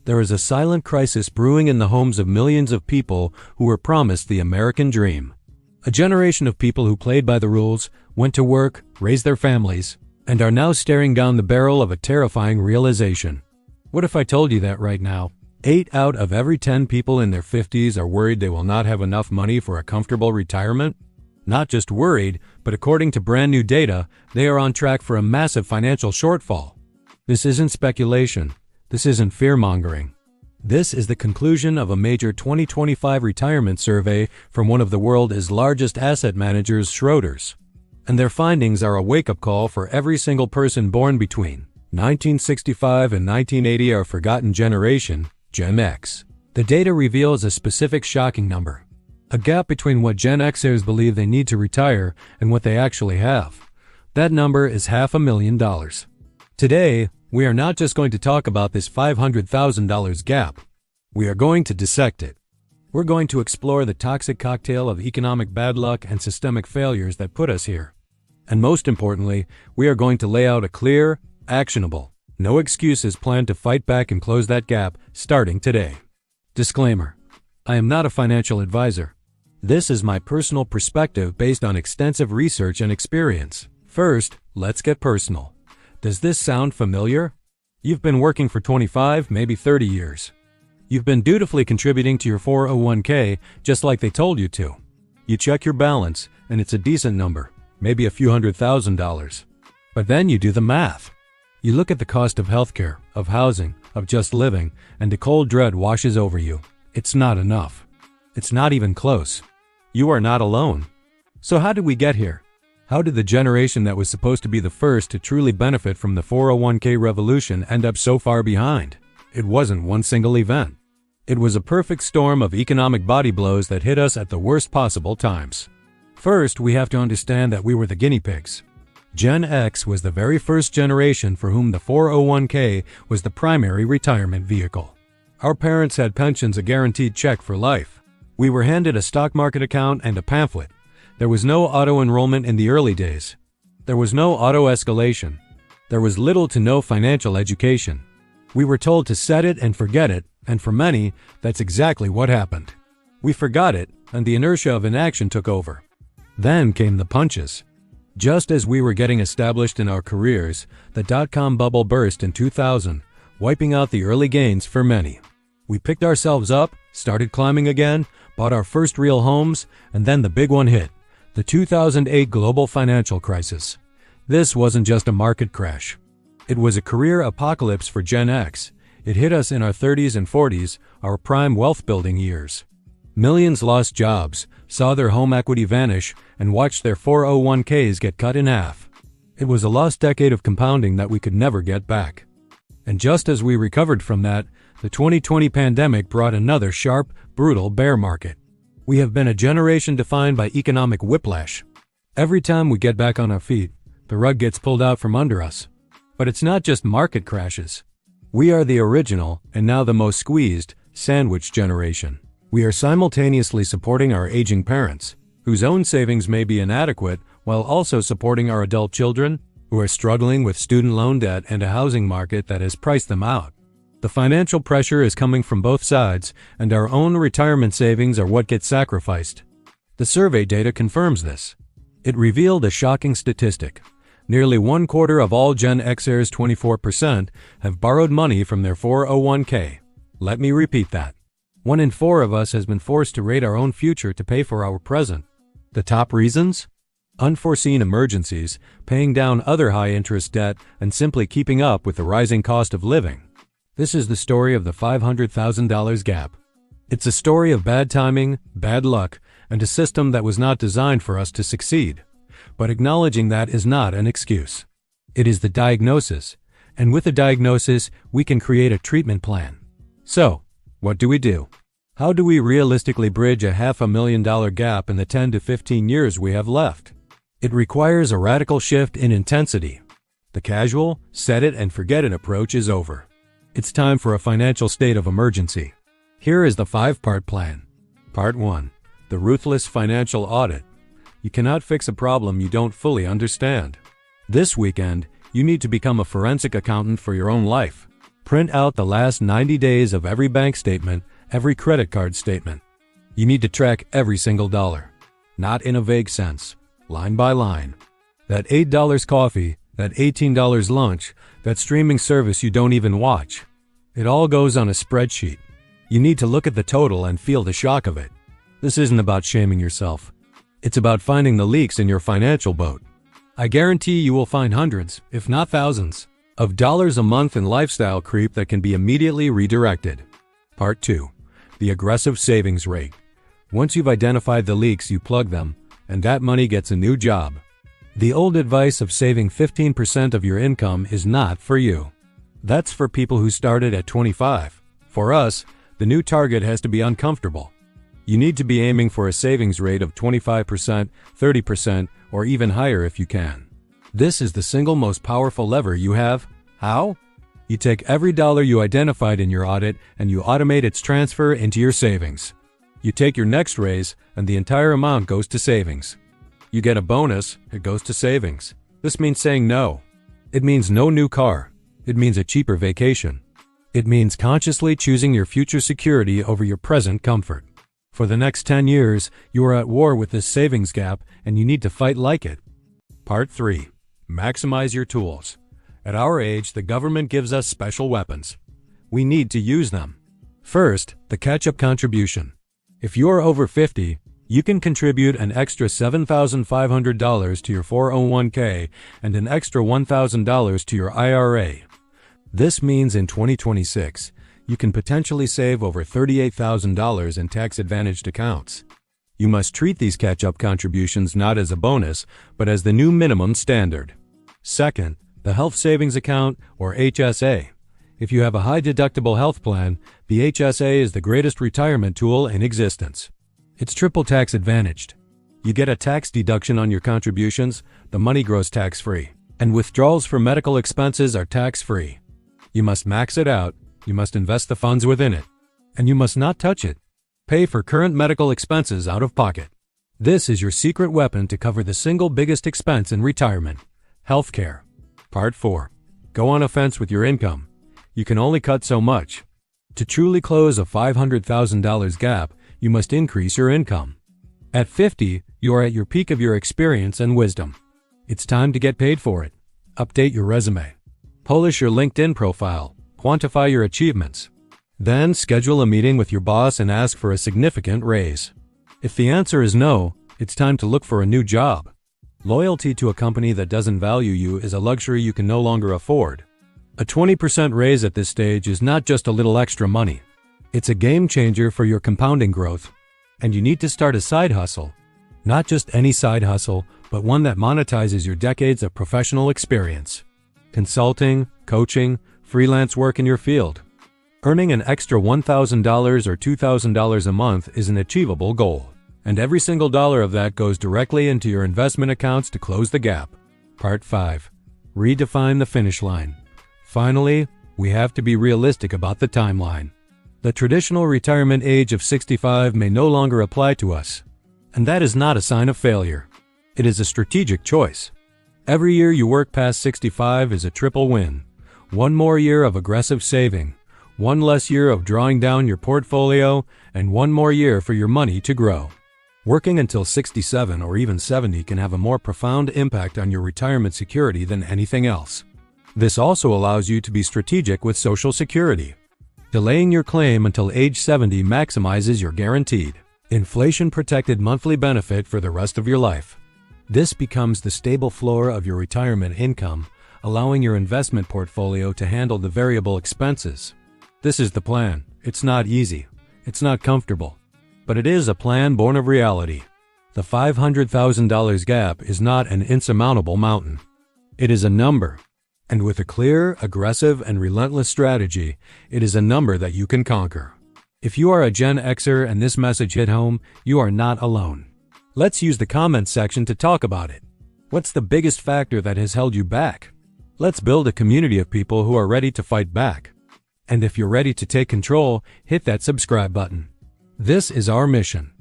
There is a silent crisis brewing in the homes of millions of people who were promised the American dream. A generation of people who played by the rules, went to work, raised their families, and are now staring down the barrel of a terrifying realization. What if I told you that right now? 8 out of every 10 people in their 50s are worried they will not have enough money for a comfortable retirement? Not just worried, but according to brand new data, they are on track for a massive financial shortfall. This isn't speculation. This isn't fear-mongering. This is the conclusion of a major 2025 retirement survey from one of the world's largest asset managers, Schroders. And their findings are a wake-up call for every single person born between 1965 and 1980, our forgotten generation, Gen X. The data reveals a specific shocking number. A gap between what Gen Xers believe they need to retire and what they actually have. That number is $500,000. Today, we are not just going to talk about this $500,000 gap. We are going to dissect it. We're going to explore the toxic cocktail of economic bad luck and systemic failures that put us here. And most importantly, we are going to lay out a clear, actionable, no excuses plan to fight back and close that gap starting today. Disclaimer: I am not a financial advisor. This is my personal perspective based on extensive research and experience. First, let's get personal. Does this sound familiar? You've been working for 25, maybe 30 years. You've been dutifully contributing to your 401k just like they told you to. You check your balance, and it's a decent number, maybe a few $100,000. But then you do the math. You look at the cost of healthcare, of housing, of just living, and a cold dread washes over you. It's not enough. It's not even close. You are not alone. So how did we get here? How did the generation that was supposed to be the first to truly benefit from the 401k revolution end up so far behind? It wasn't one single event. It was a perfect storm of economic body blows that hit us at the worst possible times. First, we have to understand that we were the guinea pigs. Gen X was the very first generation for whom the 401k was the primary retirement vehicle. Our parents had pensions, a guaranteed check for life. We were handed a stock market account and a pamphlet. There was no auto-enrollment in the early days. There was no auto-escalation. There was little to no financial education. We were told to set it and forget it, and for many, that's exactly what happened. We forgot it, and the inertia of inaction took over. Then came the punches. Just as we were getting established in our careers, the dot-com bubble burst in 2000, wiping out the early gains for many. We picked ourselves up, started climbing again, bought our first real homes, and then the big one hit. The 2008 global financial crisis. This wasn't just a market crash. It was a career apocalypse for Gen X. It hit us in our 30s and 40s, our prime wealth-building years. Millions lost jobs, saw their home equity vanish, and watched their 401ks get cut in half. It was a lost decade of compounding that we could never get back. And just as we recovered from that, the 2020 pandemic brought another sharp, brutal bear market. We have been a generation defined by economic whiplash. Every time we get back on our feet, the rug gets pulled out from under us. But it's not just market crashes. We are the original, and now the most squeezed, sandwich generation. We are simultaneously supporting our aging parents, whose own savings may be inadequate, while also supporting our adult children, who are struggling with student loan debt and a housing market that has priced them out. The financial pressure is coming from both sides, and our own retirement savings are what gets sacrificed. The survey data confirms this. It revealed a shocking statistic. Nearly 1/4 of all Gen Xers, 24%, have borrowed money from their 401k. Let me repeat that. 1 in 4 of us has been forced to rate our own future to pay for our present. The top reasons? Unforeseen emergencies, paying down other high-interest debt, and simply keeping up with the rising cost of living. This is the story of the $500,000 gap. It's a story of bad timing, bad luck, and a system that was not designed for us to succeed. But acknowledging that is not an excuse. It is the diagnosis, and with the diagnosis, we can create a treatment plan. So, what do we do? How do we realistically bridge a $500,000 gap in the 10 to 15 years we have left? It requires a radical shift in intensity. The casual, set it and forget it approach is over. It's time for a financial state of emergency. Here is the 5-part plan. Part 1. The ruthless financial audit. You cannot fix a problem you don't fully understand. This weekend, you need to become a forensic accountant for your own life. Print out the last 90 days of every bank statement, every credit card statement. You need to track every single dollar, not in a vague sense, line by line. That $8 coffee, that $18 lunch, that streaming service you don't even watch. It all goes on a spreadsheet. You need to look at the total and feel the shock of it. This isn't about shaming yourself. It's about finding the leaks in your financial boat. I guarantee you will find hundreds, if not thousands, of dollars a month in lifestyle creep that can be immediately redirected. Part 2. The aggressive savings rate. Once you've identified the leaks, you plug them, and that money gets a new job. The old advice of saving 15% of your income is not for you. That's for people who started at 25. For us, the new target has to be uncomfortable. You need to be aiming for a savings rate of 25%, 30%, or even higher if you can. This is the single most powerful lever you have. How? You take every dollar you identified in your audit and you automate its transfer into your savings. You take your next raise and the entire amount goes to savings. You get a bonus, it goes to savings. This means saying no. It means no new car. It means a cheaper vacation. It means consciously choosing your future security over your present comfort. For the next 10 years, you are at war with this savings gap and you need to fight like it. Part 3. Maximize your tools. At our age, the government gives us special weapons. We need to use them. First, the catch-up contribution. If you are over 50, you can contribute an extra $7,500 to your 401k and an extra $1,000 to your IRA. This means in 2026, you can potentially save over $38,000 in tax-advantaged accounts. You must treat these catch-up contributions not as a bonus, but as the new minimum standard. Second, the Health Savings Account, or HSA. If you have a high-deductible health plan, the HSA is the greatest retirement tool in existence. It's triple tax-advantaged. You get a tax deduction on your contributions, the money grows tax-free, and withdrawals for medical expenses are tax-free. You must max it out, you must invest the funds within it, and you must not touch it. Pay for current medical expenses out of pocket. This is your secret weapon to cover the single biggest expense in retirement: healthcare. Part 4. Go on offense with your income. You can only cut so much. To truly close a $500,000 gap, you must increase your income. At 50, you are at your peak of your experience and wisdom. It's time to get paid for it. Update your resume. Polish your LinkedIn profile. Quantify your achievements. Then schedule a meeting with your boss and ask for a significant raise. If the answer is no, it's time to look for a new job. Loyalty to a company that doesn't value you is a luxury you can no longer afford. A 20% raise at this stage is not just a little extra money. It's a game changer for your compounding growth. And you need to start a side hustle. Not just any side hustle, but one that monetizes your decades of professional experience. Consulting, coaching, freelance work in your field. Earning an extra $1,000 or $2,000 a month is an achievable goal. And every single dollar of that goes directly into your investment accounts to close the gap. Part 5. Redefine the finish line. Finally, we have to be realistic about the timeline. The traditional retirement age of 65 may no longer apply to us. And that is not a sign of failure. It is a strategic choice. Every year you work past 65 is a triple win. One more year of aggressive saving, one less year of drawing down your portfolio, and one more year for your money to grow. Working until 67 or even 70 can have a more profound impact on your retirement security than anything else. This also allows you to be strategic with Social Security. Delaying your claim until age 70 maximizes your guaranteed, inflation-protected monthly benefit for the rest of your life. This becomes the stable floor of your retirement income, allowing your investment portfolio to handle the variable expenses. This is the plan. It's not easy. It's not comfortable. But it is a plan born of reality. The $500,000 gap is not an insurmountable mountain. It is a number. And with a clear, aggressive, and relentless strategy, it is a number that you can conquer. If you are a Gen Xer and this message hit home, you are not alone. Let's use the comments section to talk about it. What's the biggest factor that has held you back? Let's build a community of people who are ready to fight back. And if you're ready to take control, hit that subscribe button. This is our mission.